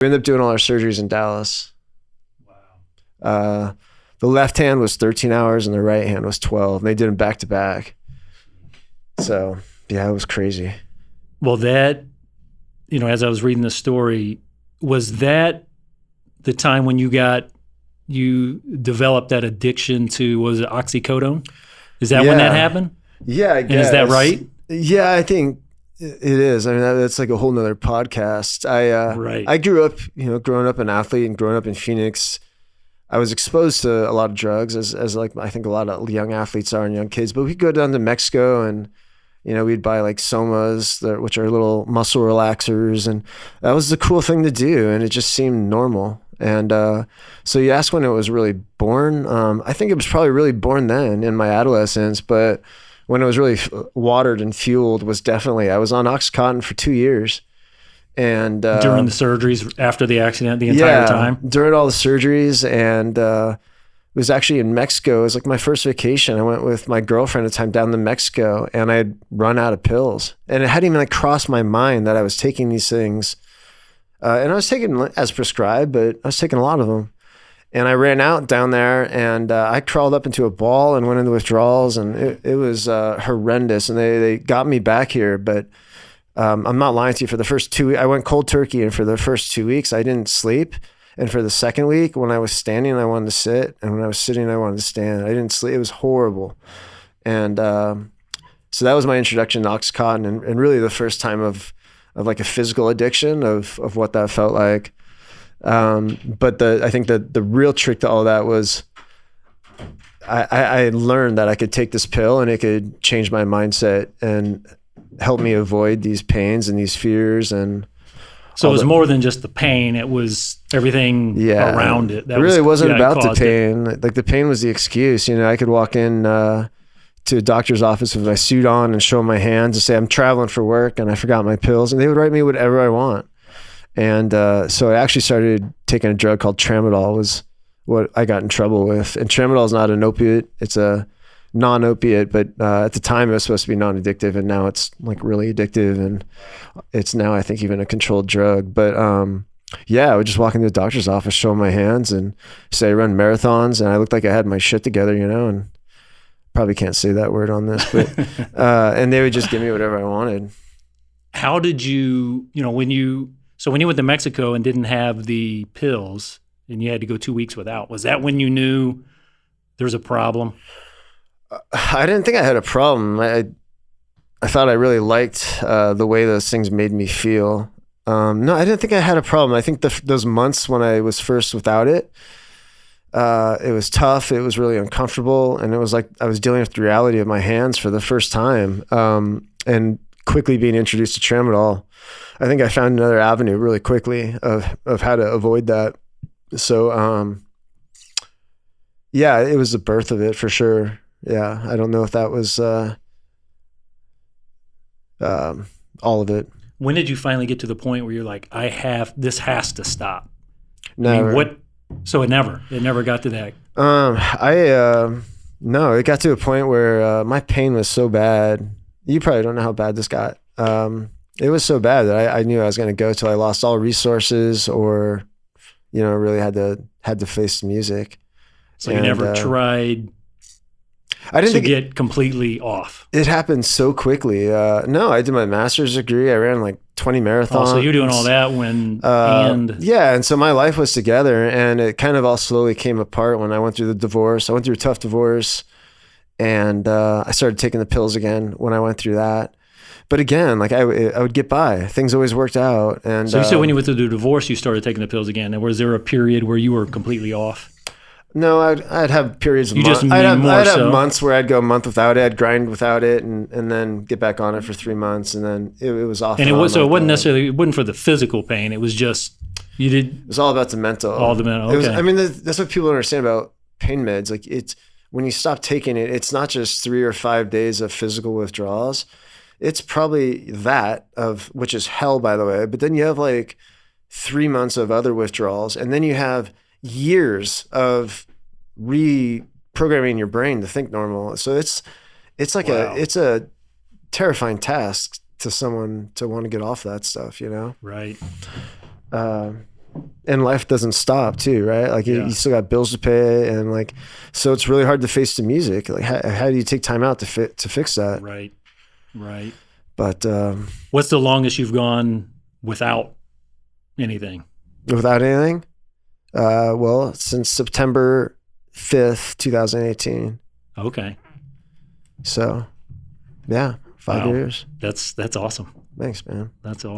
We ended up doing all our surgeries in Dallas. Wow. The left hand was 13 hours and the right hand was 12. And they did them back to back. So yeah, it was crazy. Well, that, as I was reading the story, was that the time when you developed that addiction to, was it oxycodone? Is that when that happened? Yeah, I guess. And is that right? Yeah, I think it is. I mean, that's like a whole nother podcast. I grew up, growing up an athlete and growing up in Phoenix, I was exposed to a lot of drugs as like, I think a lot of young athletes are and young kids, but we'd go down to Mexico and, we'd buy like Somas, which are little muscle relaxers. And that was the cool thing to do. And it just seemed normal. And so you asked when it was really born. I think it was probably really born then in my adolescence, but when it was really watered and fueled was definitely, I was on Oxycontin for 2 years. And during the surgeries, after the accident, the entire time? During all the surgeries. And it was actually in Mexico. It was like my first vacation. I went with my girlfriend at the time down to Mexico, and I had run out of pills. And it hadn't even like crossed my mind that I was taking these things. And I was taking as prescribed, but I was taking a lot of them. And I ran out down there, and I crawled up into a ball and went into withdrawals, and it was horrendous. And they got me back here, but I'm not lying to you. For the first 2 weeks, I went cold turkey, and for the first 2 weeks, I didn't sleep. And for the second week, when I was standing, I wanted to sit, and when I was sitting, I wanted to stand. I didn't sleep. It was horrible. And so that was my introduction to Oxycontin, and really the first time of like a physical addiction of what that felt like. But I think that the real trick to all that was I learned that I could take this pill and it could change my mindset and help me avoid these pains and these fears. And so it was more than just the pain. It was everything around it. It really wasn't about the pain. Like the pain was the excuse. I could walk in to a doctor's office with my suit on and show them my hands and say, I'm traveling for work and I forgot my pills, and they would write me whatever I want. And so I actually started taking a drug called tramadol, was what I got in trouble with. And tramadol is not an opiate. It's a non-opiate, but at the time it was supposed to be non-addictive, and now it's like really addictive, and it's now I think even a controlled drug. But I would just walk into the doctor's office, show them my hands and say I run marathons, and I looked like I had my shit together, and probably can't say that word on this, but and they would just give me whatever I wanted. How did you, when you went to Mexico and didn't have the pills and you had to go 2 weeks without, was that when you knew there's a problem? I didn't think I had a problem. I thought I really liked the way those things made me feel. No, I didn't think I had a problem. I think those months when I was first without it, it was tough. It was really uncomfortable. And it was like I was dealing with the reality of my hands for the first time. And quickly being introduced to tramadol, I think I found another avenue really quickly of how to avoid that. So, it was the birth of it for sure. Yeah. I don't know if that was all of it. When did you finally get to the point where you're like, this has to stop? Never. I mean, so it never got to that. No, it got to a point where my pain was so bad. You probably don't know how bad this got. It was so bad that I knew I was going to go till I lost all resources, or, really had to face the music. So you never tried to get completely off? It happened so quickly. No, I did my master's degree. I ran like 20 marathons. Oh, so you're doing all that when, and so my life was together, and it kind of all slowly came apart when I went through the divorce. I went through a tough divorce, and I started taking the pills again when I went through that. But again, like I would get by. Things always worked out. And so you said when you went through the divorce, you started taking the pills again. And was there a period where you were completely off? No, I'd have periods of months. I'd have months where I'd go a month without it. I'd grind without it, and then get back on it for 3 months, and then it was off. And it wasn't for the physical pain. It was just It was all about the mental. All the mental. Okay. That's what people don't understand about pain meds. Like it's when you stop taking it, it's not just 3 or 5 days of physical withdrawals. It's probably that which is hell, by the way. But then you have like 3 months of other withdrawals, and then you have years of reprogramming your brain to think normal. So it's like it's a terrifying task to someone to want to get off that stuff, Right. and life doesn't stop too, right? Like you still got bills to pay, and like, so it's really hard to face the music. Like how do you take time out to fix that? Right. But what's the longest you've gone without anything? Without anything? Well, since September 5th, 2018. Okay. So, yeah, 5 years. That's awesome. Thanks, man. That's awesome.